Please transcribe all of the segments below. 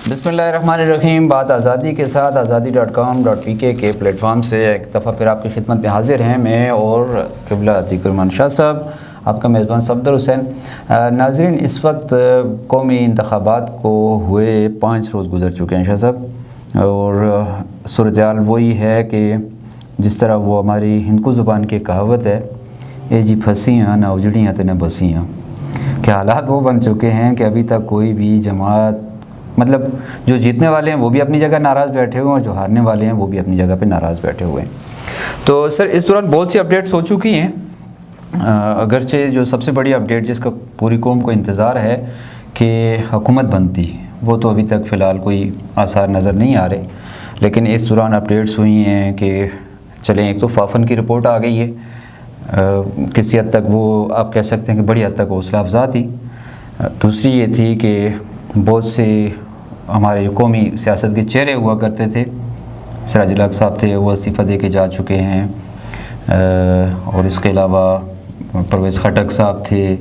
بسم اللہ الرحمن الرحیم. بات آزادی کے ساتھ azadi.com.pk کے پلیٹ فارم سے ایک دفعہ پھر آپ کی خدمت میں حاضر ہیں میں اور قبلہ عتیق الرحمان شاہ صاحب، آپ کا میزبان صفدر حسین. ناظرین، اس وقت قومی انتخابات کو ہوئے 5 روز گزر چکے ہیں شاہ صاحب، اور صورتحال وہی ہے کہ جس طرح وہ ہماری ہندکو زبان کی کہاوت ہے، اے جی پھنسیاں نہ اجڑیاں تے نہ بسیاں، کہ حالات وہ بن چکے ہیں کہ ابھی تک کوئی بھی جماعت، مطلب جو جیتنے والے ہیں وہ بھی اپنی جگہ ناراض بیٹھے ہوئے ہیں اور جو ہارنے والے ہیں وہ بھی اپنی جگہ پہ ناراض بیٹھے ہوئے ہیں. تو سر اس دوران بہت سی اپڈیٹس ہو چکی ہیں، اگرچہ جو سب سے بڑی اپڈیٹ جس کا پوری قوم کو انتظار ہے کہ حکومت بنتی، وہ تو ابھی تک فی الحال کوئی آثار نظر نہیں آ رہے، لیکن اس دوران اپڈیٹس ہوئی ہیں کہ چلیں ایک تو فافن کی رپورٹ آ گئی ہے، کسی حد تک وہ آپ کہہ سکتے ہیں کہ بڑی حد تک حوصلہ افزا تھی. دوسری یہ تھی کہ بہت سے ہمارے جو قومی سیاست کے چہرے ہوا کرتے تھے، سراج الحق صاحب تھے، وہ استعفیٰ دے کے جا چکے ہیں، اور اس کے علاوہ پرویز خٹک صاحب تھے.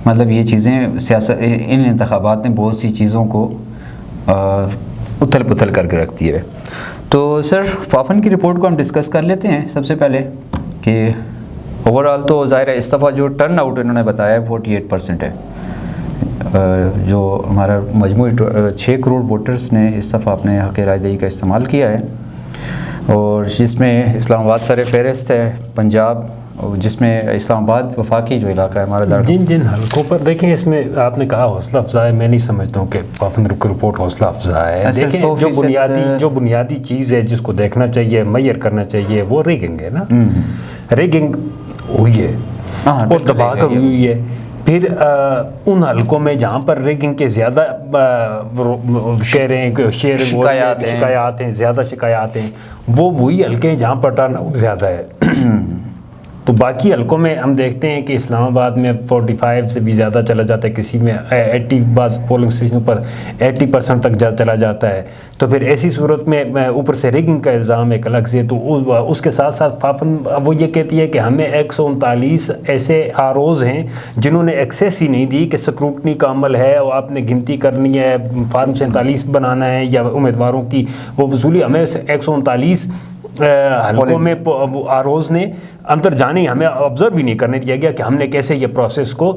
مطلب یہ چیزیں سیاست، ان انتخابات نے بہت سی چیزوں کو اتھل پتھل کر کے رکھ دی ہے. تو سر فافن کی رپورٹ کو ہم ڈسکس کر لیتے ہیں سب سے پہلے کہ اوور آل تو ظاہر ہے استعفیٰ جو ٹرن آؤٹ انہوں نے بتایا ہے 48% ہے. جو ہمارا مجموعی 6 کروڑ ووٹرز نے اس دفعہ اپنے حق رائے دہی کا استعمال کیا ہے، اور جس میں اسلام آباد سر فہرست ہے، پنجاب، جس میں اسلام آباد وفاقی جو علاقہ ہے ہمارا جن حلقوں پر دیکھیں. اس میں آپ نے کہا حوصلہ افزا ہے، میں نہیں سمجھتا ہوں کہ فافن رپورٹ حوصلہ افزا ہے. دیکھیں جو بنیادی چیز ہے جس کو دیکھنا چاہیے، میئر کرنا چاہیے، وہ ریگنگ ہے نا. ریگنگ ہوئی ہے اور دبا کر ہوئی ہے. پھر ان حلقوں میں جہاں پر ریگنگ کے زیادہ شکایات ہیں، زیادہ شکایات ہیں، وہ وہی حلقے ہیں جہاں پر ٹرن آؤٹ زیادہ ہے. تو باقی حلقوں میں ہم دیکھتے ہیں کہ اسلام آباد میں 45 سے بھی زیادہ چلا جاتا ہے، کسی میں 80، بعض پولنگ اسٹیشنوں پر 80% تک چلا جاتا ہے. تو پھر ایسی صورت میں اوپر سے ریگنگ کا الزام ایک الگ سے. تو اس کے ساتھ ساتھ فافن وہ یہ کہتی ہے کہ ہمیں 139 ایسے آروز ہیں جنہوں نے ایکسیس ہی نہیں دی کہ سکروٹنی کا عمل ہے اور آپ نے گنتی کرنی ہے، فارم 47 بنانا ہے یا امیدواروں کی وہ وصولی. ہمیں 139 حلقوں میں آروز نے اندر جانے ہمیں آبزرو بھی نہیں کرنے دیا گیا کہ ہم نے کیسے یہ پروسیس کو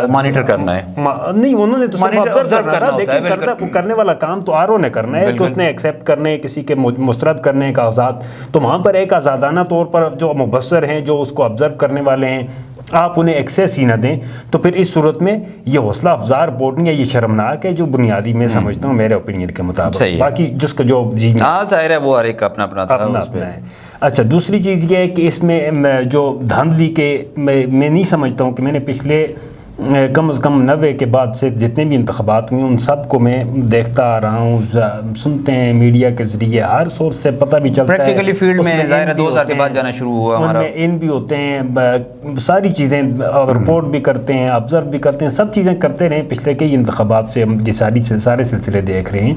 مانیٹر کرنا ہے. نہیں، انہوں نے تو صرف آبزرو کرنا تھا، لیکن کرنے والا کام تو آر او نے کرنا ہے کہ اس نے ایکسیپٹ کرنے، کسی کے مسترد کرنے کاغذات. تو وہاں پر ایک آزادانہ طور پر جو مبصر ہیں، جو اس کو آبزرو کرنے والے ہیں، آپ انہیں ایکسیس ہی نہ دیں. تو پھر اس صورت میں یہ حوصلہ افزا رپورٹ نہیں ہے، یہ شرمناک ہے، جو بنیادی میں سمجھتا ہوں میرے اوپینین کے مطابق. باقی جس کا جو ظاہر ہے وہ ہر ایک اپنا ہے. اچھا، دوسری چیز یہ ہے کہ اس میں جو دھاندلی کے میں نہیں سمجھتا ہوں کہ میں نے پچھلے کم از کم 90 کے بعد سے جتنے بھی انتخابات ہوئے ان سب کو میں دیکھتا آ رہا ہوں، سنتے ہیں میڈیا کے ذریعے، ہر سورس سے پتہ بھی چلتا ہے. پریکٹیکلی فیلڈ میں ظاہر ہے 2000 کے بعد جانا شروع ہوا ہمارا، ان میں ان بھی ہوتے ہیں، ساری چیزیں رپورٹ بھی کرتے ہیں، آبزرو بھی کرتے ہیں، سب چیزیں کرتے رہے. پچھلے کئی انتخابات سے ہم یہ سارے سلسلے دیکھ رہے ہیں.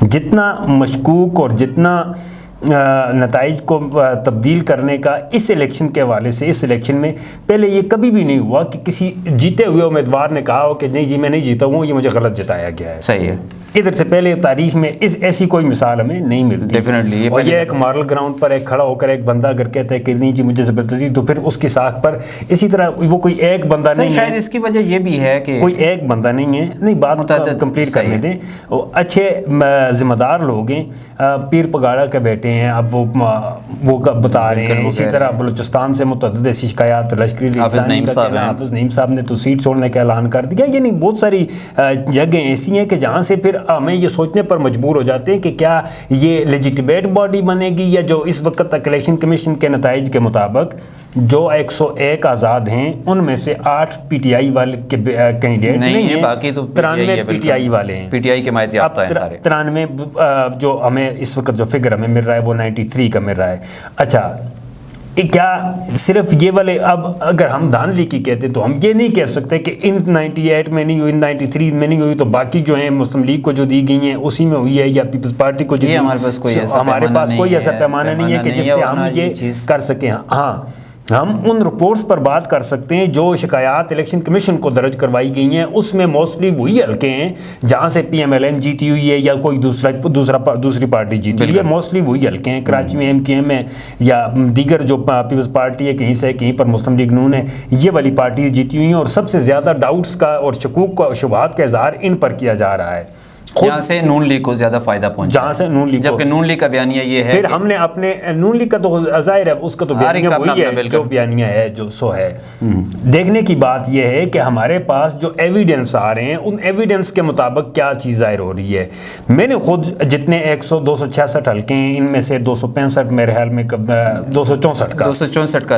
جتنا مشکوک اور جتنا نتائج کو تبدیل کرنے کا اس الیکشن کے حوالے سے، اس الیکشن میں پہلے یہ کبھی بھی نہیں ہوا کہ کسی جیتے ہوئے امیدوار نے کہا ہو کہ نہیں جی میں نہیں جیتا ہوں، یہ مجھے غلط جتایا گیا ہے. صحیح ہے. ادھر سے پہلے تاریخ میں ایسی کوئی مثال ہمیں نہیں ملتی. ڈیفینیٹلی. اور یہ ایک مارل گراؤنڈ پر ایک کھڑا ہو کر ایک بندہ اگر کہتا ہے کہ نہیں جی مجھے زبردستی، تو پھر اس کی ساکھ پر اسی طرح وہ کوئی ایک بندہ نہیں ہے. شاید اس کی وجہ یہ بھی ہے کہ کوئی ایک بندہ نہیں ہے. نہیں، بات کمپلیٹ کرنے دیں. اچھے ذمہ دار لوگ ہیں، پیر پگاڑا کے بیٹے ہیں، اب وہ بتا رہے ہیں. اسی طرح بلوچستان سے متعدد ایسی شکایات، لشکری حافظ نعیم صاحب نے تو سیٹ چھوڑنے کا اعلان کر دیا. یعنی بہت ساری جگہیں ایسی ہیں کہ جہاں سے پھر ہمیں یہ سوچنے پر مجبور ہو جاتے ہیں کہ کیا یہ لیجیٹیمیٹ باڈی بنے گی، یا جو اس وقت تک الیکشن کمیشن کے نتائج کے مطابق جو 101 آزاد ہیں ان میں سے 8 پی ٹی آئی والے کینڈیڈیٹ نہیں ہیں، باقی تو 93 پی ٹی آئی والے ہیں. پی ٹی آئی کے مائت یافتہ ہیں سارے. 93 جو ہمیں اس وقت جو فگر ہمیں مل رہا ہے وہ 93 کا مل رہا ہے. اچھا، کیا صرف یہ والے، اب اگر ہم دھاندلی کی کہتے ہیں تو ہم یہ نہیں کہہ سکتے کہ ان 98 میں نہیں ہوئی، 93 میں نہیں ہوئی، تو باقی جو ہیں مسلم لیگ کو جو دی گئی ہیں اسی میں ہوئی ہے، یا پیپلز پارٹی کو جو ہمارے پاس کوئی ایسا پیمانہ نہیں ہے کہ جس سے ہم یہ کر سکیں. ہاں، ہم ان رپورٹس پر بات کر سکتے ہیں جو شکایات الیکشن کمیشن کو درج کروائی گئی ہیں، اس میں موسٹلی وہی حلقے ہیں جہاں سے پی ایم ایل این جیتی ہوئی ہے یا کوئی دوسری پارٹی جیتی ہوئی ہے، موسٹلی وہی حلقے ہیں۔ کراچی میں MKM ہے یا دیگر جو پیپلز پارٹی ہے، کہیں سے کہیں پر مسلم لیگ نون ہے، یہ والی پارٹیز جیتی ہوئی ہیں، اور سب سے زیادہ ڈاؤٹس کا اور شکوک کا شبہات کا اظہار ان پر کیا جا رہا ہے، جہاں سے نون لیگ کو زیادہ فائدہ پہنچا، جہاں سے نون لیگ، جبکہ نون لیگ کا بیانیہ یہ ہے، پھر ہم نے اپنے نون لیگ کا تو ظاہر ہے اس کا تو بیانیہ وہی ہے جو بیانیہ ہے جو سو ہے۔ دیکھنے کی بات یہ ہے کہ ہمارے پاس جو ایویڈنس آ رہے ہیں ان ایویڈنس کے مطابق کیا چیز ظاہر ہو رہی ہے۔ میں نے خود جتنے 266 حلقے ہیں ان میں سے 265 میرے خیال میں 264 کا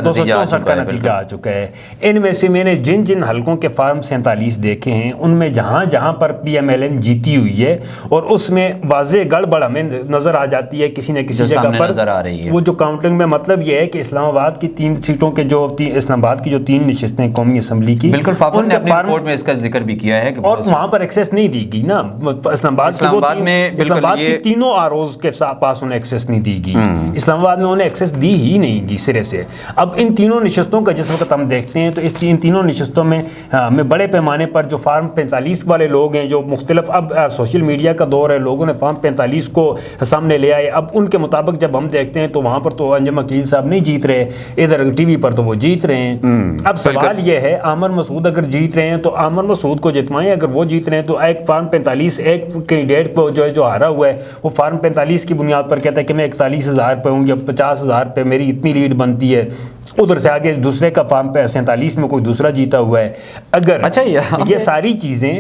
نتیجہ آ چکا ہے۔ ان میں سے میں نے جن حلقوں کے فارم 47 دیکھے ہیں ان میں جہاں پر پی ایم ایل این جیتی ہوئی ہے اور اس میں واضح گڑبڑ ہمیں نظر آ جاتی ہے کسی نہ کسی جگہ پر، وہ جو کاؤنٹنگ میں مطلب یہ ہے کہ اسلام آباد کی 3 سیٹوں کے جو اسلام آباد کی جو 3 نشستیں قومی اسمبلی کی، بالکل فافر نے اپنی رپورٹ میں اس کا ذکر بھی کیا ہے کہ اور وہاں پر ایکسیس نہیں دی گئی نا، اسلام آباد کی تینوں آروز کے پاس انہیں ایکسیس نہیں دی گئی، اسلام آباد میں انہیں ایکسیس دی ہی نہیں گئی سرے سے۔ اب ان تینوں نشستوں کا جس وقت ہم دیکھتے ہیں تو ان تینوں نشستوں میں ہمیں بڑے پیمانے پر جو فارم 45 والے لوگ ہیں، جو مختلف اب سوشل میڈیا کا دور ہے، لوگوں نے فارم 45 کو سامنے لے آئے، اب ان کے مطابق جب ہم دیکھتے ہیں تو وہاں پر تو انجم عقیل صاحب نہیں جیت رہے، ادھر ٹی وی پر تو وہ جیت رہے ہیں۔ اب سوال یہ ہے عامر مسعود اگر جیت رہے ہیں تو عامر مسعود کو جتوائیں، اگر وہ جیت رہے ہیں تو ایک فارم 45 ایک کینڈیڈیٹ کو جو ہارا ہوا ہے وہ فارم 45 کی بنیاد پر کہتا ہے کہ میں 41,000 پہ ہوں یا 50,000 پہ میری اتنی لیڈ بنتی ہے، ادھر سے آگے دوسرے کا فارم پہ 47 میں کوئی دوسرا جیتا ہوا ہے۔ اگر یہ ساری چیزیں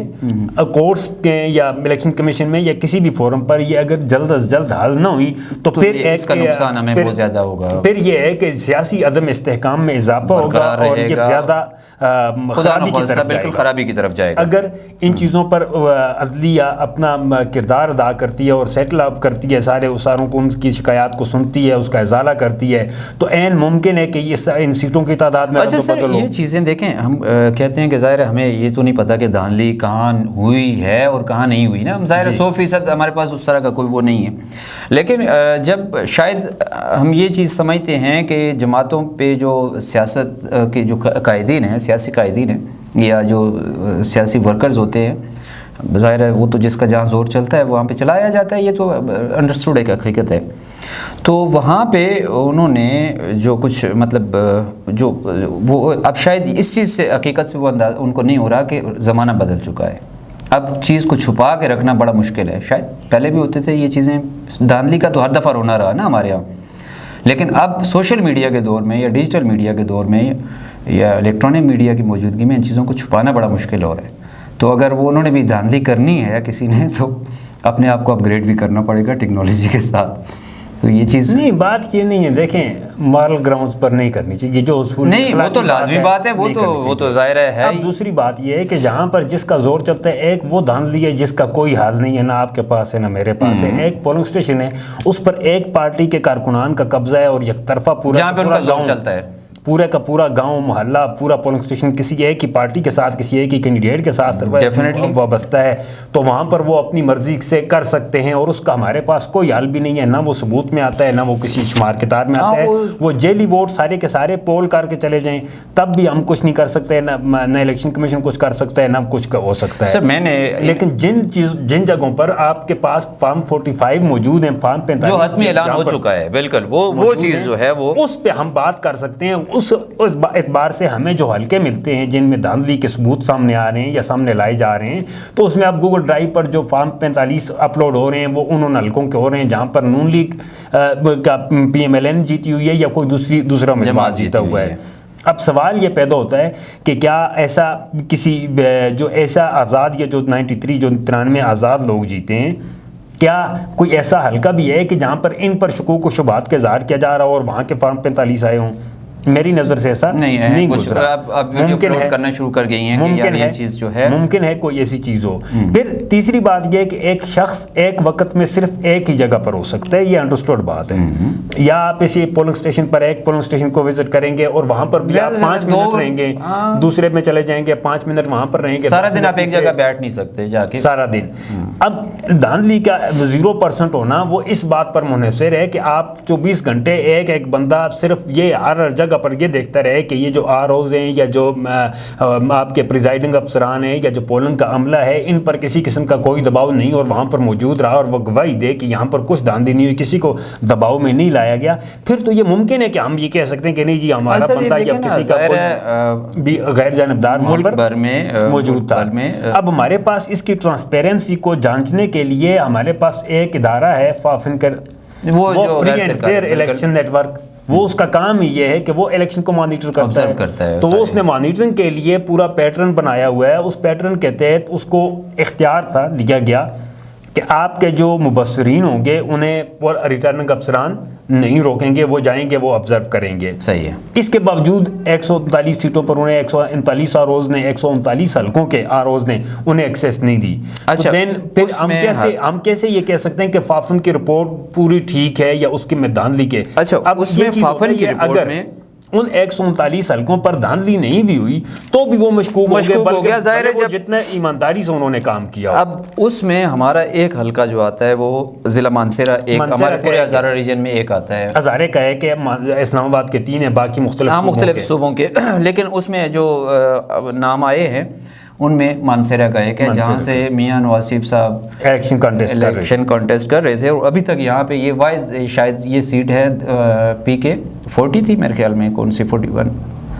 کورٹس کے یا الیکشن کمیشن میں یا کسی بھی فورم پر یہ اگر جلد از جلد حل نہ ہوئی تو پھر اس کا نقصان ہمیں بہت زیادہ ہوگا، پھر یہ ہے کہ سیاسی عدم استحکام میں اضافہ ہوگا اور یہ زیادہ خرابی کی طرف جائے گا۔ اگر ان چیزوں پر عدلیہ اپنا کردار ادا کرتی ہے اور سیٹل اپ کرتی ہے، سارے اساروں کو ان کی شکایات کو سنتی ہے، اس کا ازالہ کرتی ہے، تو عین ممکن ہے کہ ان سیٹوں کی تعداد میں اچھا سر یہ چیزیں دیکھیں، ہم کہتے ہیں کہ ظاہر ہے ہمیں یہ تو نہیں پتا کہ دھاندلی کہاں ہوئی ہے اور کہاں نہیں ہوئی نا، ظاہر ہے 100% ہمارے پاس اس طرح کا کوئی وہ نہیں ہے، لیکن جب شاید ہم یہ چیز سمجھتے ہیں کہ جماعتوں پہ جو سیاست کے جو قائدین ہیں، سیاسی قائدین ہیں یا جو سیاسی ورکرز ہوتے ہیں، ظاہر ہے وہ تو جس کا جہاں زور چلتا ہے وہاں پہ چلایا جاتا ہے، یہ تو انڈرسٹوڈ ایک حقیقت ہے۔ تو وہاں پہ انہوں نے جو کچھ مطلب جو وہ اب شاید اس چیز سے حقیقت سے وہ انداز ان کو نہیں ہو رہا کہ زمانہ بدل چکا ہے، اب چیز کو چھپا کے رکھنا بڑا مشکل ہے، شاید پہلے بھی ہوتے تھے یہ چیزیں، دھاندلی کا تو ہر دفعہ رونا رہا نا ہمارے یہاں، لیکن اب سوشل میڈیا کے دور میں یا ڈیجیٹل میڈیا کے دور میں یا الیکٹرانک میڈیا کی موجودگی میں ان چیزوں کو چھپانا بڑا مشکل ہو رہا ہے۔ تو اگر وہ انہوں نے بھی دھاندلی کرنی ہے یا کسی نے، تو اپنے آپ کو اپ گریڈ بھی کرنا پڑے گا ٹیکنالوجی کے ساتھ، تو یہ چیز نہیں، بات یہ نہیں ہے، دیکھیں مارل گراؤنڈز پر نہیں کرنی چاہیے، جو اصول نہیں وہ تو لازمی بات ہے، وہ تو ظاہر ہے۔ اب دوسری بات یہ ہے کہ جہاں پر جس کا زور چلتا ہے، ایک وہ دھاندلی ہے جس کا کوئی حال نہیں ہے، نہ آپ کے پاس ہے نہ میرے پاس ہے، ایک پولنگ اسٹیشن ہے اس پر ایک پارٹی کے کارکنان کا قبضہ ہے اور یک طرفہ پورا جہاں پہ ان کا زور چلتا ہے، پورے کا پورا گاؤں محلہ پورا پولنگ اسٹیشن کسی ایک ہی پارٹی کے ساتھ، کسی ایک ہی کینڈیڈیٹ کے ساتھ وابستہ ہے، تو وہاں پر وہ اپنی مرضی سے کر سکتے ہیں اور اس کا ہمارے پاس کوئی حل بھی نہیں ہے، نہ وہ ثبوت میں آتا ہے نہ وہ کسی شمار کتار میں آتا ہے، وہ جیلی ووٹ سارے کے سارے پول کر کے چلے جائیں تب بھی ہم کچھ نہیں کر سکتے، نہ الیکشن کمیشن کچھ کر سکتا ہے نہ کچھ ہو سکتا ہے۔ میں نے لیکن جن جگہوں پر آپ کے پاس فارم 45 موجود ہیں، فارم 45 جو حتمی اعلان ہو چکا ہے، بالکل وہ چیز جو ہے وہ اس پہ ہم بات کر سکتے ہیں، اس اعتبار سے ہمیں جو حلقے ملتے ہیں جن میں دھاندلی کے ثبوت سامنے آ رہے ہیں یا سامنے لائے جا رہے ہیں، تو اس میں اب گوگل ڈرائیو پر جو فارم 45 اپلوڈ ہو رہے ہیں وہ ان حلقوں کے ہو رہے ہیں جہاں پر نون لیگ کا پی ایم ایل این جیتی ہوئی ہے یا کوئی دوسرا امیدوار جیتا ہوا ہے۔ اب سوال یہ پیدا ہوتا ہے کہ کیا ایسا کسی جو ایسا آزاد یا جو 93 آزاد لوگ جیتے ہیں، کیا کوئی ایسا حلقہ بھی ہے کہ جہاں پر ان پر شکوک و شبہات کا اظہار کیا جا رہا ہو اور وہاں کے فارم 45 آئے ہوں؟ میری نظر سے ایسا نہیں گزرا، ممکن ہے کرنا شروع کر گئی ہیں کہ یہ چیز جو ہے ممکن ہے کوئی ایسی چیز ہو۔ پھر تیسری بات یہ ہے کہ ایک شخص ایک وقت میں صرف ایک ہی جگہ پر ہو سکتا ہے، یہ انڈرسٹوڈ بات ہے، یا آپ اسی پولنگ اسٹیشن پر ایک پولنگ اسٹیشن کو وزٹ کریں گے اور وہاں پر بھی آپ 5 منٹ رہیں گے، دوسرے میں چلے جائیں گے 5 منٹ وہاں پر رہیں گے، سارا دن آپ ایک جگہ بیٹھ نہیں سکتے جا کے سارا دن۔ اب دھاندلی کا 0% ہونا وہ اس بات پر منحصر ہے کہ آپ 24 گھنٹے ایک بندہ صرف یہ ہر جگہ جگہ پر یہ دیکھتا رہے کہ یہ جو آر اوز ہیں یا جو آپ کے پریزائڈنگ افسران ہیں یا جو پولنگ کا عملہ ہے ان پر کسی قسم کا کوئی دباؤ نہیں اور وہاں پر موجود رہا اور وہ گواہی دے کہ یہاں پر کچھ دھاندلی نہیں ہوئی, کسی کو دباؤ میں نہیں لایا گیا, پھر تو یہ ممکن ہے کہ ہم یہ کہہ سکتے ہیں کہ نہیں جی ہمارا بندہ یا کسی کا بھی غیر جانبدار ملک بھر میں موجود تھا. اب ہمارے پاس اس کی ٹرانسپیرنسی کو جانچنے کے لیے ہمارے پاس ایک ادارہ ہے وہ free and fair election network, وہ اس کا کام ہی یہ ہے کہ وہ الیکشن کو مانیٹر کرتا ہے. تو وہ اس نے مانیٹرنگ کے لیے پورا پیٹرن بنایا ہوا ہے. اس پیٹرن کے تحت اس کو اختیار تھا دیا گیا کہ آپ کے جو مبصرین ہوں گے انہیں ریٹرننگ افسران نہیں روکیں گے, وہ جائیں گے, وہ آبزرو کریں گے. صحیح ہے. اس کے باوجود 139 سیٹوں پر انہیں 139 آروز نے 139 حلقوں کے آروز نے انہیں ایکسیس نہیں دی. اچھا دین ہم کیسے یہ کہہ سکتے ہیں کہ فافن کی رپورٹ پوری ٹھیک ہے یا اس کی میں دھاندلی کے. اچھا اس میں فافن کی رپورٹ میں ان 139 حلقوں پر دھاندلی نہیں بھی ہوئی تو بھی وہ مشکوک ہو گیا, ظاہر ہے جتنے ایمانداری سے انہوں نے کام کیا. اب اس میں ہمارا ایک حلقہ جو آتا ہے وہ ضلع مانسیرہ, ایک ہمارے پورے ہزارہ ریجن میں ایک آتا ہے. ہزارے کا ہے کہ اسلام آباد کے 3 ہیں, باقی مختلف صوبوں کے, لیکن اس میں جو نام آئے ہیں ان میں مانسیرہ کا ایک ہے جہاں سے میاں نواز شریف صاحب الیکشن کانٹیسٹ کر رہے تھے, اور ابھی تک یہاں پہ یہ واحد شاید یہ سیٹ ہے پی کے 40 تھی میرے خیال میں, کون سی 41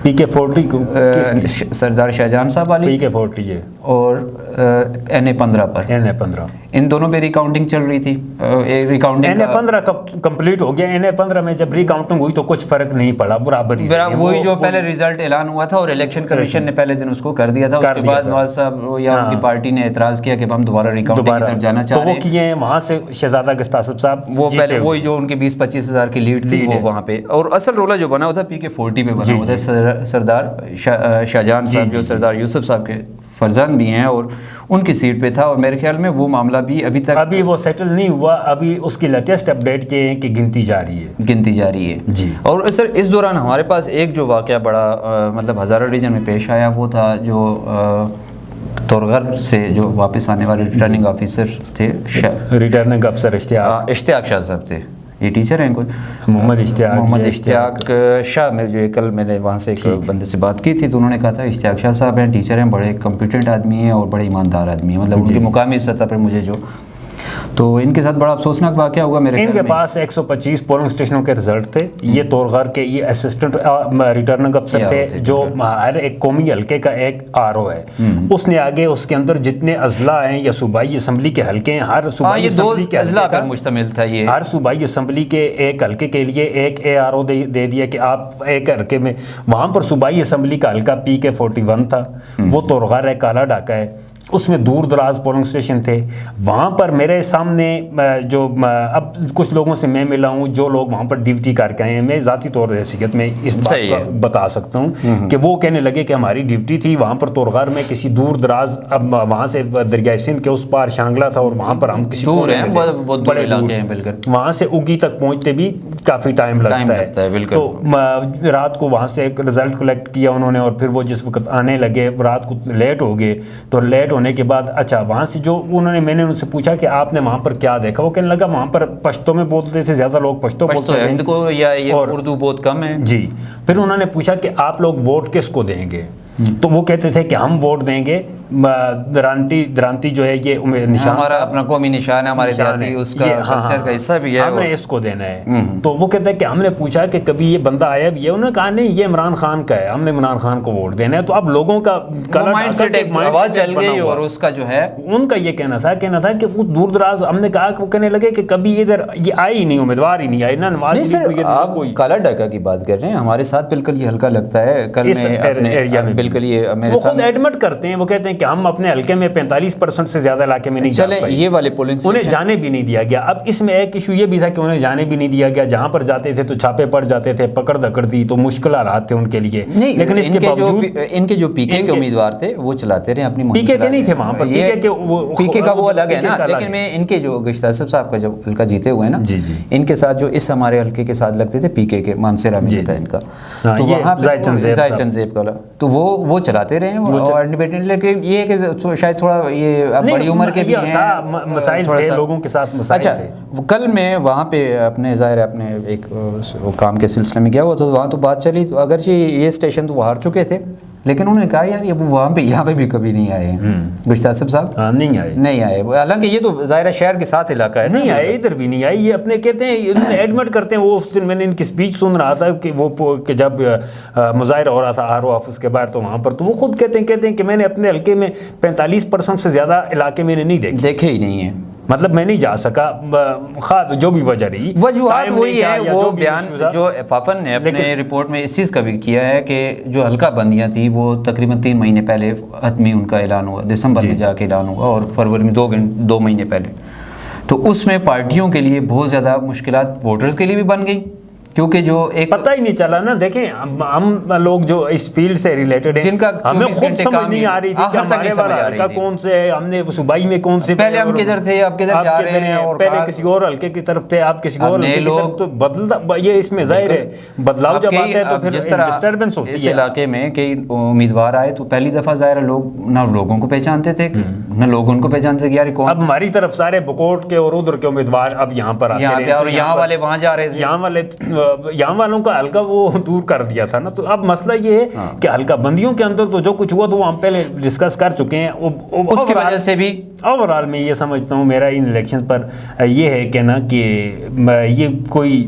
پی کے 40 سردار شاہجہان صاحب والی پی کے 40 ہے, اور این اے 15 پر ان دونوں پہ ریکاؤنٹنگ چل رہی تھی. این اے 15 کمپلیٹ ہو گیا. این اے 15 میں جب ریکاؤنٹنگ ہوئی تو کچھ فرق نہیں پڑا, برابر ہی وہی جو پہلے ریزلٹ اعلان ہوا تھا اور الیکشن کمیشن نے پہلے دن اس کو کر دیا تھا. اس کے بعد نواز صاحب یا ان کی پارٹی نے اعتراض کیا کہ ہم دوبارہ ریکاؤنٹنگ کی طرف جانا چاہ رہے ہیں. وہ کیے ہیں وہاں سے شہزادہ گستاصف صاحب, وہ پہلے وہی جو ان کے 20-25 ہزار کی لیڈ تھی وہ وہاں پہ, اور اصل رولہ جو بنا ہوا تھا پی کے 40 پہ بنا ہوا تھا. سردار شاہجہان صاحب جو سردار یوسف صاحب کے فرزند بھی ہیں اور ان کی سیٹ پہ تھا, اور میرے خیال میں وہ معاملہ بھی ابھی وہ سیٹل نہیں ہوا. ابھی اس کی لیٹسٹ اپڈیٹ یہ ہے کہ گنتی جاری ہے جی. اور سر اس دوران ہمارے پاس ایک جو واقعہ بڑا مطلب ہزارہ ریجن میں پیش آیا وہ تھا جو تورغر سے جو واپس آنے والے ریٹرننگ آفیسر تھے, ریٹرننگ افسر اشتیاق شاہ صاحب تھے. یہ ٹیچر ہیں کوئی محمد اشتیاق شاہ. کل میں نے وہاں سے ایک بندے سے بات کی تھی تو انہوں نے کہا تھا اشتیاق شاہ صاحب ہیں, ٹیچر ہیں, بڑے کمپیٹنٹ آدمی ہیں اور بڑے ایماندار آدمی ہیں, مطلب ان کی مقامی سطح پر مجھے جو, تو ان کے ساتھ بڑا افسوسناک واقعہ ہوا میرے ان کے پاس 125 پولنگ اسٹیشنوں کے رزلٹ تھے. یہ تورغر کے یہ اسسٹنٹ ریٹرننگ افسر تھے جو ہر ایک قومی حلقے کا ایک آر او ہے. اس نے آگے اس کے اندر جتنے اضلاع ہیں یا صوبائی اسمبلی کے حلقے ہیں, ہر صوبائی اسمبلی کے اضلاع پر مشتمل تھا. یہ ہر صوبائی اسمبلی کے ایک حلقے کے لیے ایک اے آر او دے دیا کہ آپ ایک حلقے میں, وہاں پر صوبائی اسمبلی کا حلقہ پی کے 41 تھا, وہ تورغر ہے, کالا ڈاکہ ہے. اس میں دور دراز پولنگ اسٹیشن تھے. وہاں پر میرے سامنے جو اب کچھ لوگوں سے میں ملا ہوں جو لوگ وہاں پر ڈیوٹی کر کے آئے ہیں, میں ذاتی طور پر حیثیت میں اس بات کو بتا سکتا ہوں کہ وہ کہنے لگے کہ ہماری ڈیوٹی تھی وہاں پر تورغر میں کسی دور دراز, اب وہاں سے دریائے سندھ کے اس پار شانگلہ تھا اور وہاں پر ہم کسی دور ہیں, بہت دور علاقے ہیں, بالکل وہاں سے اگی تک پہنچتے بھی کافی ٹائم لگتا ہے. تو رات کو وہاں سے ایک رزلٹ کلیکٹ کیا انہوں نے, اور پھر وہ جس وقت آنے لگے رات کو لیٹ ہو گئے. تو لیٹ ہونے کے بعد اچھا وہاں سے جو میں نے ان سے پوچھا کہ آپ نے وہاں پر کیا دیکھا, وہ کہنے لگا وہاں پر پشتو میں بولتے تھے, زیادہ لوگ پشتو بولتے ہیں, ہند کو یا اردو بہت کم ہے جی. پھر انہوں نے پوچھا کہ آپ لوگ ووٹ کس کو دیں گے, تو وہ کہتے تھے کہ ہم ووٹ دیں گے درانتی جو ہے یہ نشان, ہمارا اپنا قومی نشان ہے, ہمارے دیہاتی اس کا کلچر کا حصہ بھی ہے, ہم نے اس کو دینا ہے. تو وہ کہتے ہیں کہ ہم نے پوچھا کہ کبھی یہ بندہ آیا بھی ہے, انہوں نے کہا نہیں یہ عمران خان کا ہے, ہم نے عمران خان کو ووٹ دینا ہے. تو اب لوگوں کا مائنڈ سیٹ آواز چل گئی, اور اس کا جو ہے ان کا یہ کہنا تھا کہ وہ دور دراز, ہم نے کہا کہ وہ کہنے لگے کہ کبھی ادھر یہ آئی ہی نہیں, امیدوار ہی نہیں آئی نا نواز شریف. آپ کالا ڈاکہ کی بات کر رہے ہیں, ہمارے ساتھ بالکل یہ ہلکا لگتا ہے. کل میں بالکل یہ وہ خود ایڈمٹ کرتے ہیں, وہ کہتے ہیں کہ ہم اپنے حلقے میں 45% سے زیادہ علاقے میں نہیں جا پائے, یہ والے پولنگ انہیں جانے بھی نہیں دیا گیا. اب اس میں ایک ایشو یہ بھی تھا کہ انہیں جانے بھی نہیں دیا گیا, جہاں پر جاتے تھے تو چھاپے پڑ جاتے تھے, پکڑ دکڑ تھی, تو مشکل حالات تھے ان کے لیے. لیکن اس کے باوجود ان کے جو پی کے امیدوار تھے وہ چلاتے رہے اپنی, پی کے نہیں تھے وہاں پر, پی کے کا وہ الگ ہے نا. لیکن میں ان کے جو گشتاسب صاحب کا جو حلقہ جیتے ہوئے ہیں نا, ان کے ساتھ جو اس ہمارے حلقے کے ساتھ لگتے تھے پی کے مانسیرہ میں جو تھا ان کا, تو وہاں زاہد چند زیب کا, تو وہ وہ چلاتے رہے اور انڈیپینڈنٹ. لیکن یہ ہے کہ شاید تھوڑا یہ بڑی عمر کے بھی ہیں, مسائل تھے لوگوں کے ساتھ مسائل تھے. اچھا کل میں وہاں پہ اپنے ظاہر اپنے ایک کام کے سلسلے میں گیا ہوا تو وہاں تو بات چلی, تو اگرچہ یہ اسٹیشن تو وہ ہار چکے تھے لیکن انہوں نے کہا یار یہ وہاں پہ یہاں پہ بھی کبھی نہیں آئے ہیں گشتہ صاحب نہیں آئے. حالانکہ یہ تو ظاہر شہر کے ساتھ علاقہ ہے, نہیں آئے, ادھر بھی نہیں آئے. یہ اپنے کہتے ہیں ایڈمٹ کرتے ہیں. وہ اس دن میں نے ان کی اسپیچ سن رہا تھا کہ وہ کہ جب مظاہرہ ہو رہا تھا آر او آفس کے باہر تو وہاں پر تو وہ خود کہتے ہیں کہ میں نے اپنے حلقے میں 45% سے زیادہ علاقے میں نے نہیں دیکھے ہی نہیں ہیں. مطلب میں نہیں جا سکا, جو بھی وجہ رہی. وجوہات وہی ہے, وہ بیان جو فافن نے اپنے رپورٹ میں اس چیز کا بھی کیا ہے کہ جو حلقہ بندیاں تھیں وہ تقریباً 3 مہینے پہلے حتمی ان کا اعلان ہوا, دسمبر میں جا کے اعلان ہوا اور فروری میں 2 مہینے پہلے. تو اس میں پارٹیوں کے لیے بہت زیادہ مشکلات ووٹرز کے لیے بھی بن گئی کیونکہ جو ایک پتہ ہی نہیں چلا نا. دیکھیں ہم لوگ جو اس فیلڈ سے ریلیٹڈ ہیں جن کا ہمیں خود سمجھ نہیں آ رہی تھی کہ ہمارے والا حلقہ کون سے ہے, ہم نے صوبائی میں کون سے, پہلے ہم کدھر تھے اب کدھر جا رہے ہیں, اور پہلے کسی اور حلقے کی طرف تھے آپ کسی اور حلقے کی طرف. تو بدلتا یہ اس میں ظاہر ہے بدلاؤ جب آتا ہے تو پھر ڈسٹربنس ہوتی ہے. اس علاقے میں کئی امیدوار آئے تو پہلی دفعہ ظاہر لوگ نہ لوگوں کو پہچانتے تھے نہ لوگ ان کو پہچانتے تھے یار کون. اب ہماری طرف سارے بکوٹ کے اور ادھر کے امیدوار اب یہاں پر آتے ہیں اور یہاں والے وہاں جا رہے تھے, یہاں والوں کا حلقہ وہ دور کر دیا تھا نا. تو اب مسئلہ یہ ہے کہ حلقہ بندیوں کے اندر تو جو کچھ ہوا تو وہ ہم پہلے ڈسکس کر چکے ہیں. اس کی وجہ سے بھی اوورآل میں یہ سمجھتا ہوں میرا ان الیکشن پر یہ ہے کہ نا کہ یہ کوئی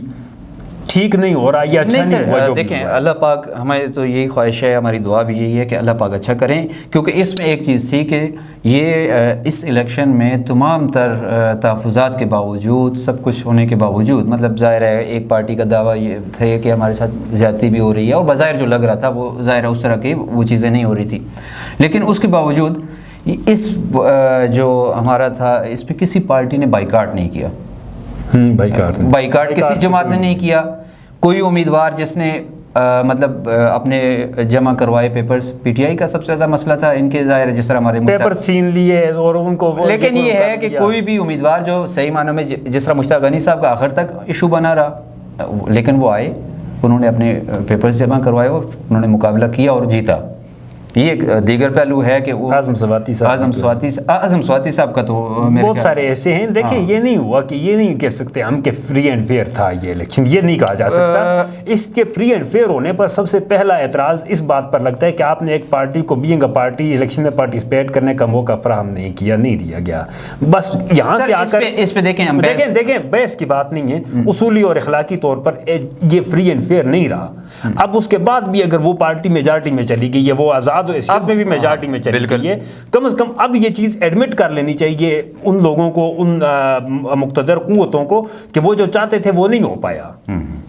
ٹھیک نہیں ہو رہا, یہ اچھا نہیں ہوا. دیکھیں اللہ پاک, ہماری تو یہی خواہش ہے, ہماری دعا بھی یہی ہے کہ اللہ پاک اچھا کریں, کیونکہ اس میں ایک چیز تھی کہ یہ اس الیکشن میں تمام تر تحفظات کے باوجود, سب کچھ ہونے کے باوجود, مطلب ظاہر ہے ایک پارٹی کا دعویٰ یہ تھا کہ ہمارے ساتھ زیادتی بھی ہو رہی ہے اور بظاہر جو لگ رہا تھا وہ ظاہر ہے اس طرح کی وہ چیزیں نہیں ہو رہی تھی, لیکن اس کے باوجود اس جو ہمارا تھا اس پہ کسی پارٹی نے بائیکاٹ نہیں کیا. بائیکاٹ کسی جماعت نے نہیں کیا. کوئی امیدوار جس نے مطلب اپنے جمع کروائے پیپرز, پی ٹی آئی کا سب سے زیادہ مسئلہ تھا ان کے, ظاہر جس طرح ہمارے پیپر چھین لیے اور ان کو, لیکن یہ ہے کہ کوئی بھی امیدوار جو صحیح معنوں میں جس طرح مشتاق غنی صاحب کا آخر تک ایشو بنا رہا, لیکن وہ آئے, انہوں نے اپنے پیپرز جمع کروائے اور انہوں نے مقابلہ کیا اور جیتا. یہ ایک دیگر پہلو ہے کہ وہ اعظم سواتی صاحب کا تو بہت سارے ایسے ہیں. دیکھیں یہ نہیں ہوا کہ یہ نہیں کہہ سکتے ہم کہ فری اینڈ فیئر تھا یہ الیکشن, یہ نہیں کہا جا سکتا. اس کے فری اینڈ فیئر ہونے پر سب سے پہلا اعتراض اس بات پر لگتا ہے کہ آپ نے ایک پارٹی کو بینگ اے پارٹی الیکشن میں پارٹیسپیٹ کرنے کا موقع فراہم نہیں کیا, نہیں دیا گیا. بس یہاں سے آ کر اس پہ دیکھیں بحث کی بات نہیں ہے, اصولی اور اخلاقی طور پر یہ فری اینڈ فیئر نہیں رہا. اب اس کے بعد بھی اگر وہ پارٹی میجارٹی میں چلی گئی ہے, وہ آزاد اسٹیٹ میں بھی میجارٹی میں چلی گئی ہے, کم از کم اب یہ چیز ایڈمٹ کر لینی چاہیے ان لوگوں کو, ان مقتدر قوتوں کو, کہ وہ جو چاہتے تھے وہ نہیں ہو پایا.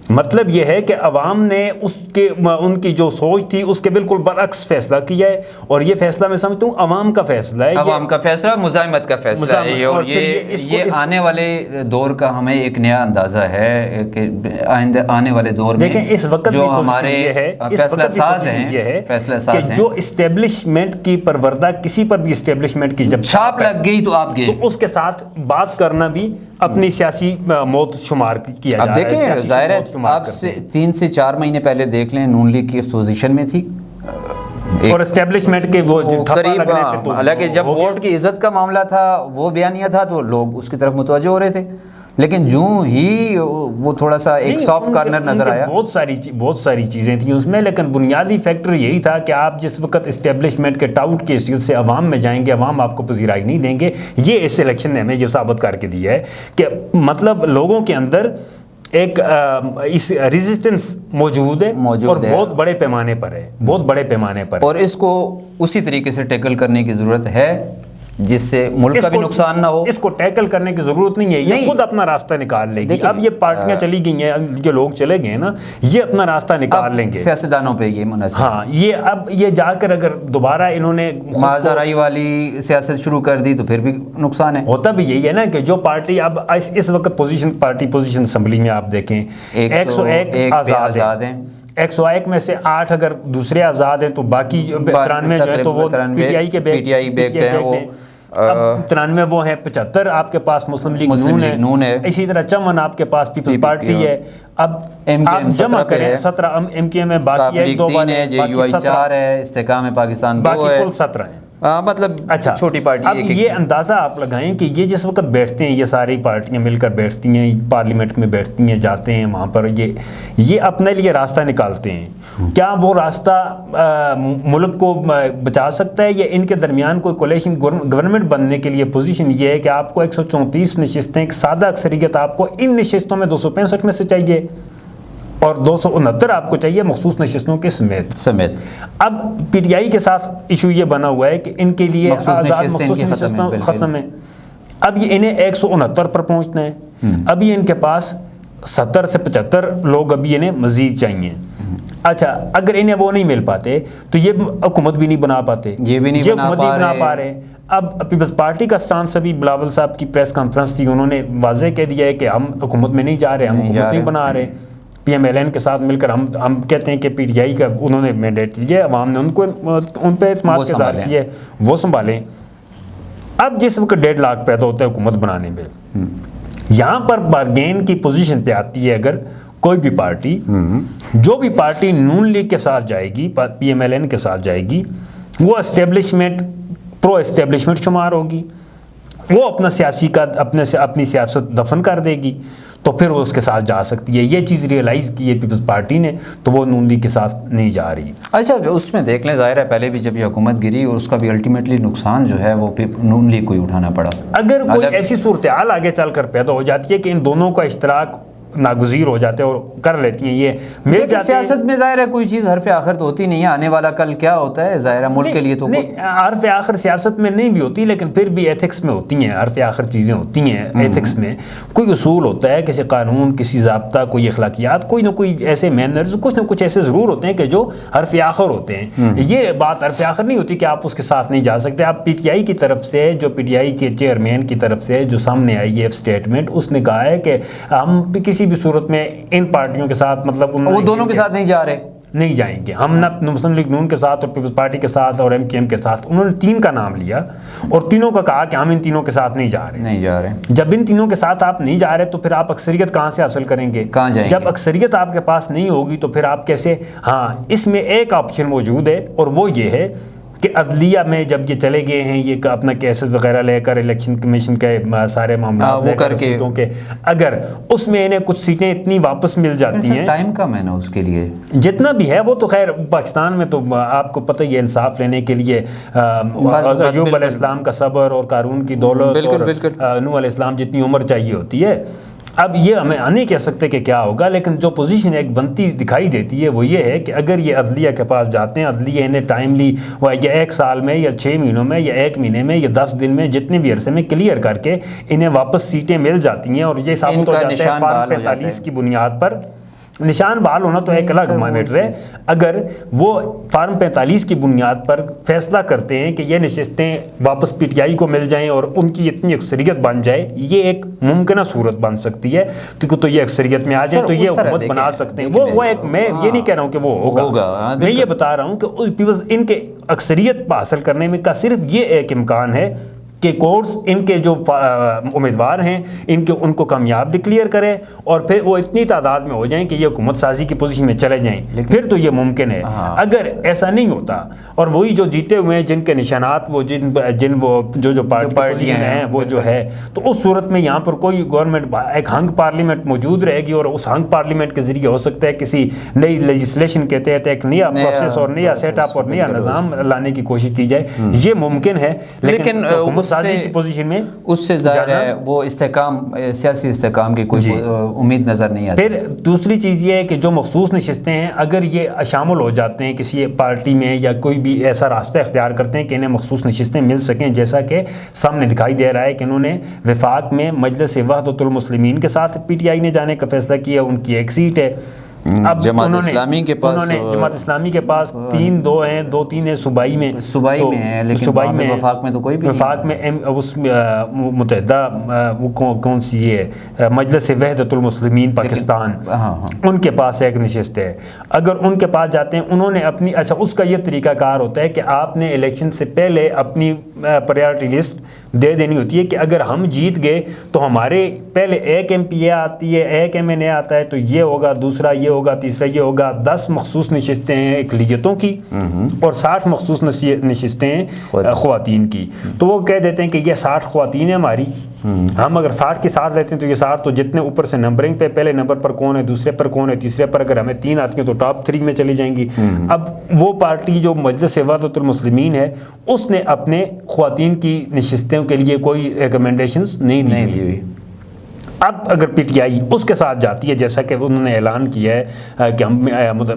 مطلب یہ ہے کہ عوام نے ان کی جو سوچ تھی اس کے بالکل برعکس فیصلہ کیا ہے, اور یہ فیصلہ میں سمجھتا ہوں عوام کا فیصلہ ہے, عوام کا فیصلہ, مزاحمت کا فیصلہ ہے, اور یہ آنے والے دور کا ہمیں ایک نیا اندازہ ہے کہ آنے والے دور میں دیکھیں اس وقت جو ہمارے فیصلہ ساز ہیں, کہ جو اسٹیبلشمنٹ کی پروردہ کسی پر بھی اسٹیبلشمنٹ کی جب چھاپ لگ گئی تو آپ گئے, تو اس کے ساتھ بات کرنا بھی اپنی سیاسی موت شمار کیا جا رہا ہے. اب دیکھیں ظاہر ہے آپ 3 سے 4 مہینے پہلے دیکھ لیں نون لیگ کی پوزیشن میں تھی اور اسٹیبلشمنٹ کے وہ قریب, حالانکہ جب ووٹ کی عزت کا معاملہ تھا, وہ بیانیہ تھا, تو لوگ اس کی طرف متوجہ ہو رہے تھے, لیکن جو ہی وہ تھوڑا سا ایک سافٹ کارنر نظر آیا. بہت ساری چیزیں تھیں اس میں, لیکن بنیادی فیکٹر یہی تھا کہ آپ جس وقت اسٹیبلشمنٹ کے ٹاؤٹ کے اسٹیج سے عوام میں جائیں گے, عوام آپ کو پذیرائی نہیں دیں گے. یہ اس الیکشن نے ہمیں یہ ثابت کر کے دیا ہے کہ مطلب لوگوں کے اندر ایک اس ریزسٹنس موجود ہے اور بہت بڑے پیمانے پر ہے, اور اس کو اسی طریقے سے ٹیکل کرنے کی ضرورت ہے جس سے ملک کا بھی نقصان نہ ہو. اس کو ٹیکل کرنے کی ضرورت نہیں ہے, یہ خود اپنا راستہ نکال لے گی. اب یہ پارٹیاں چلی گئی ہیں, جو لوگ چلے گئے نا, یہ اپنا راستہ نکال لیں گے. سیاستدانوں پہ یہ منحصر. ہاں, یہ جا کر اگر دوبارہ انہوں نے مازارائی والی سیاست شروع کر دی تو پھر بھی نقصان ہے. ہوتا بھی یہی ہے نا کہ جو پارٹی اب اس وقت پارٹی پوزیشن اسمبلی میں آپ دیکھیں 101 آزاد ہیں, 101 میں سے 8 اگر دوسرے آزاد ہیں تو باقی 93 جو ہیں تو وہ پی ٹی آئی کے بیک ہیں. اب 93 وہ ہیں, 75 آپ کے پاس مسلم لیگ نون ہے, اسی طرح چمن آپ کے پاس پیپلز پارٹی ہے. اب آپ جمع کریں 17 ایم کیو ایم ہے, باقی ایک دو والے, JUI 4 ہے, استحکام پاکستان 2 ہے, باقی کل 17 ہیں. مطلب اچھا چھوٹی پارٹی. اب یہ اندازہ آپ لگائیں کہ یہ جس وقت بیٹھتے ہیں, یہ ساری پارٹیاں مل کر بیٹھتی ہیں, پارلیمنٹ میں بیٹھتی ہیں, جاتے ہیں وہاں پر, یہ اپنے لیے راستہ نکالتے ہیں. کیا وہ راستہ ملک کو بچا سکتا ہے, یا ان کے درمیان کوئی کولیشن گورنمنٹ بننے کے لیے پوزیشن یہ ہے کہ آپ کو 134 نشستیں, ایک سادہ اکثریت آپ کو ان نشستوں میں 265 میں سے چاہیے, اور 269 آپ کو چاہیے مخصوص نشستوں کے سمیت. اب پی ٹی آئی کے ساتھ ایشو یہ بنا ہوا ہے کہ ان کے لیے آزاد مخصوص نشستوں ختم ہے. اب یہ انہیں 169 پر پہنچنا ہے. ابھی ان کے پاس 70 سے 75 لوگ ابھی انہیں مزید چاہیے. اچھا اگر انہیں وہ نہیں مل پاتے تو یہ حکومت بھی نہیں بنا پاتے, یہ حکومت نہیں بنا پا رہے. اب پیپلز پارٹی کا سٹانس ابھی بلاول صاحب کی پریس کانفرنس تھی, انہوں نے واضح کہہ دیا ہے کہ ہم حکومت میں نہیں جا رہے, ہم حکومت نہیں بنا رہے. PMLN کے ساتھ مل کر ہم کہتے ہیں کہ PTI کا انہوں نے مینڈیٹ لیا, عوام نے ان پہ اعتماد کا اظہار کیا ہے, وہ سنبھالیں. اب جس وقت 1.5 لاکھ پیدا ہوتا ہے حکومت بنانے میں, یہاں پر بارگین کی پوزیشن پہ آتی ہے اگر کوئی بھی پارٹی, جو بھی پارٹی نون لیگ کے ساتھ جائے گی, PMLN کے ساتھ جائے گی, وہ اسٹیبلشمنٹ پرو اسٹیبلشمنٹ شمار ہوگی, وہ اپنا سیاسی کا اپنی سیاست دفن کر دے گی, تو پھر وہ اس کے ساتھ جا سکتی ہے. یہ چیز ریئلائز کی ہے پیپلز پارٹی نے, تو وہ نون لیگ کے ساتھ نہیں جا رہی. اچھا اس میں دیکھ لیں, ظاہر ہے پہلے بھی جب یہ حکومت گری اور اس کا بھی الٹیمیٹلی نقصان جو ہے وہ نون لیگ کو ہی اٹھانا پڑا. اگر کوئی ایسی صورتحال آگے چل کر پیدا ہو جاتی ہے کہ ان دونوں کا اشتراک ناگزیر ہو جاتے ہیں اور کر لیتی ہیں, یہ مل جاتے ہیں. سیاست میں ظاہر ہے کوئی چیز حرف آخر تو ہوتی نہیں ہے, آنے والا کل کیا ہوتا ہے ظاہر ہے ملک کے لیے تو نہیں, حرف آخر سیاست میں نہیں بھی ہوتی, لیکن پھر بھی ایتھکس میں ہوتی ہیں. حرف آخر چیزیں ہوتی ہیں ایتھکس میں, کوئی اصول ہوتا ہے, کسی قانون, کسی ضابطہ, کوئی اخلاقیات, کوئی نہ کوئی ایسے مینرز, کچھ نہ کچھ ایسے ضرور ہوتے ہیں کہ جو حرف آخر ہوتے ہیں. یہ بات حرف آخر نہیں ہوتی کہ آپ اس کے ساتھ نہیں جا سکتے. آپ PTI کی طرف سے, جو PTI کے چیئرمین کی طرف سے جو سامنے آئی ہے اسٹیٹمنٹ, اس نے کہا ہے کہ ہم کسی بھی صورت میں ان پارٹیوں کے ساتھ, مطلب وہ دونوں کے ساتھ نہیں جا رہے, نہیں جائیں گے. ہم نہ مسلم لیگ نون کے ساتھ اور پیپلز پارٹی کے ساتھ اور MKM کے ساتھ, انہوں نے 3 کا نام لیا اور تینوں کا کہا کہ ہم ان تینوں کے ساتھ نہیں جا رہے. جب ان تینوں کے ساتھ آپ نہیں جا رہے تو پھر آپ اکثریت کہاں سے حاصل کریں گے؟ جب اکثریت آپ کے پاس نہیں ہوگی تو پھر آپ کیسے؟ ہاں, اس میں ایک آپشن موجود ہے, اور وہ یہ ہے کہ عدلیہ میں جب یہ چلے گئے ہیں, یہ اپنا کیسز وغیرہ لے کر الیکشن کمیشن کے سارے معاملات لے کر سیٹوں کے, اگر اس میں انہیں کچھ سیٹیں اتنی واپس مل جاتی ہیں, ٹائم کم ہے نا اس کے لیے, جتنا بھی ہے وہ تو خیر پاکستان میں تو آپ کو پتہ ہی ہے, انصاف لینے کے لیے ایوب علیہ السلام کا صبر اور قارون کی دولت اور نوح علیہ السلام جتنی عمر چاہیے ہوتی ہے. اب یہ ہمیں نہیں کہہ سکتے کہ کیا ہوگا, لیکن جو پوزیشن ایک بنتی دکھائی دیتی ہے وہ یہ ہے کہ اگر یہ عدلیہ کے پاس جاتے ہیں, عدلیہ انہیں ٹائملی یا 1 سال میں یا 6 مہینوں میں یا 1 مہینے میں یا 10 دن میں, جتنے بھی عرصے میں کلیئر کر کے انہیں واپس سیٹیں مل جاتی ہیں, اور یہ ثابت ہو جاتا ہے فارم 45 کی بنیاد پر. نشان بحال ہونا تو ایک الگ میٹر ہے. اگر وہ فارم 45 کی بنیاد پر فیصلہ کرتے ہیں کہ یہ نشستیں واپس PTI کو مل جائیں اور ان کی اتنی اکثریت بن جائے, یہ ایک ممکنہ صورت بن سکتی ہے, تو یہ اکثریت میں آ جائیں تو یہ حکومت بنا سکتے ہیں. وہ ایک, میں یہ نہیں کہہ رہا ہوں کہ وہ ہوگا, میں یہ بتا رہا ہوں کہ ان کے اکثریت حاصل کرنے میں کا صرف یہ ایک امکان ہے کہ کورٹس ان کے جو امیدوار ہیں ان کو کامیاب ڈکلیئر کرے, اور پھر وہ اتنی تعداد میں ہو جائیں کہ یہ حکومت سازی کی پوزیشن میں چلے جائیں, پھر تو یہ ممکن ہے. اگر ایسا نہیں ہوتا اور وہی جو جیتے ہوئے ہیں جن کے نشانات وہ جو پارٹیاں ہیں وہ جو ہے, تو اس صورت میں یہاں پر کوئی گورنمنٹ, ایک ہنگ پارلیمنٹ موجود رہے گی, اور اس ہنگ پارلیمنٹ کے ذریعے ہو سکتا ہے کسی نئی لیجسلیشن کے تحت ایک نیا پروسیس اور نیا سیٹ اپ اور نیا نظام لانے کی کوشش کی جائے. یہ ممکن ہے, لیکن کی پوزیشن میں اس سے ظاہر ہے وہ استحکام, سیاسی استحکام کی کوئی امید نظر نہیں آتی. پھر دوسری چیز یہ ہے کہ جو مخصوص نشستیں ہیں, اگر یہ شامل ہو جاتے ہیں کسی پارٹی میں یا کوئی بھی ایسا راستہ اختیار کرتے ہیں کہ انہیں مخصوص نشستیں مل سکیں, جیسا کہ سامنے دکھائی دے رہا ہے کہ انہوں نے وفاق میں مجلس وحدت المسلمین کے ساتھ PTI نے جانے کا فیصلہ کیا, ان کی 1 سیٹ ہے, اب جماعت اسلامی کے پاس جماعت اسلامی کے پاس 2 ہیں 2-3 ہیں صوبائی میں ہیں، لیکن صوبائی میں وفاق میں تو کوئی بھی وفاق میں اس متحدہ وہ کون سی ہے مجلس وحدت المسلمین پاکستان، ان کے پاس ایک نشست ہے. اگر ان کے پاس جاتے ہیں انہوں نے اپنی اچھا اس کا یہ طریقہ کار ہوتا ہے کہ آپ نے الیکشن سے پہلے اپنی پریارٹی لسٹ دے دینی ہوتی ہے کہ اگر ہم جیت گئے تو ہمارے پہلے ایک MP آتی ہے، ایک MNA آتا ہے، تو یہ ہوگا، دوسرا یہ ہوگا، تیسرا یہ ہوگا. 10 مخصوص نشستیں ہیں اقلیتوں کی اور 60 مخصوص نشستیں ہیں خواتین کی. تو وہ کہہ دیتے ہیں کہ یہ 60 خواتین ہیں ہماری، ہم اگر 60 کی 60 لیتے ہیں تو یہ 60 تو جتنے اوپر سے نمبرنگ پہ پہلے نمبر پر کون ہے، دوسرے پر کون ہے، تیسرے پر اگر ہمیں 3 آتی ہیں تو ٹاپ 3 میں چلی جائیں گی. اب وہ پارٹی جو مجلس وحدت المسلمین ہے اس نے اپنے خواتین کی نشستوں کے لیے کوئی ریکمنڈیشنز نہیں دی ہوئی. اب اگر PTI اس کے ساتھ جاتی ہے جیسا کہ انہوں نے اعلان کیا ہے کہ ہم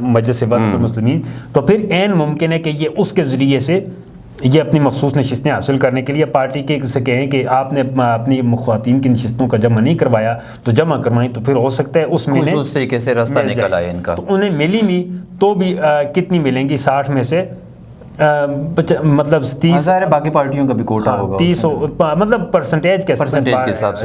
مجلس وحدت المسلمین، تو پھر عین ممکن ہے کہ یہ اس کے ذریعے سے یہ اپنی مخصوص نشستیں حاصل کرنے کے لیے پارٹی کے سے کہیں کہ آپ نے اپنی خواتین کی نشستوں کا جمع نہیں کروایا تو جمع کروائیں، تو پھر ہو سکتا ہے اس میں اس طریقے سے راستہ نکل آئے ان کا. تو انہیں ملی نہیں تو بھی کتنی ملیں گی 60 میں سے مطلب 30 باقی پارٹیوں کا بھی کوٹا ہوگا 30 مطلب پرسنٹیج کے حساب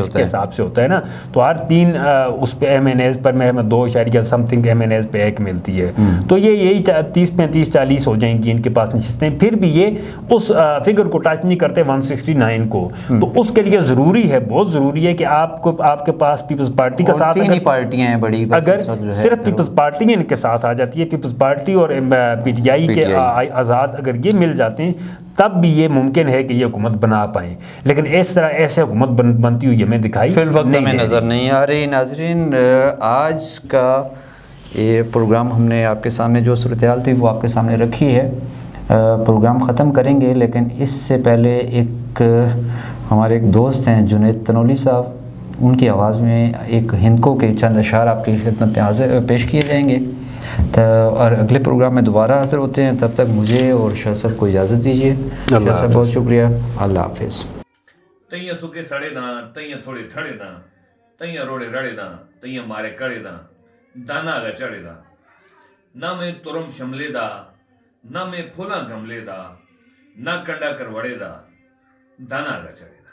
سے ہوتا ہے نا. تو ہر 3 اس پہ MNAs پر میں 2 سم تھنگ MNAs پہ 1 ملتی ہے. تو یہی 30 35 40 ہو جائیں گی ان کے پاس نشستیں. پھر بھی یہ اس فگر کو ٹچ نہیں کرتے 169 کو. تو اس کے لیے ضروری ہے، بہت ضروری ہے کہ آپ کے پاس پیپلز پارٹی کا ساتھ، پارٹیاں ہیں بڑی، اگر صرف پیپلز پارٹی ان کے ساتھ آ جاتی ہے، پیپلز پارٹی اور PTI کے آزاد اگر یہ مل جاتے ہیں تب بھی یہ ممکن ہے کہ یہ حکومت بنا پائیں. لیکن اس طرح ایسے حکومت بنتی ہوئی ہمیں دکھائی فی الوقت ہمیں نظر نہیں آ رہی. ناظرین، آج کا یہ پروگرام ہم نے آپ کے سامنے جو صورتحال تھی وہ آپ کے سامنے رکھی ہے. پروگرام ختم کریں گے لیکن اس سے پہلے ہمارے ایک دوست ہیں جنید تنولی صاحب، ان کی آواز میں ایک ہندکو کے چند اشعار آپ کی خدمت میں پیش کیے جائیں گے. اور اگلے پروگرام میں دوبارہ حاضر ہوتے ہیں. تب تک مجھے اور شاہ صاحب کو اجازت دیجیے. شاہ صاحب بہت شکریہ. اللہ حافظ. تئیاں سکے سڑے داں، تئیاں تھوڑے تھڑے داں، تئیاں روڑے رڑے داں، تئیاں مارے کڑے داں، دانا گا چڑے دا. نہ میں ترم شملے دا، نہ میں پھولاں گملے دا، نہ کنڈا کر وڑے دا، دانا گا چڑے دا.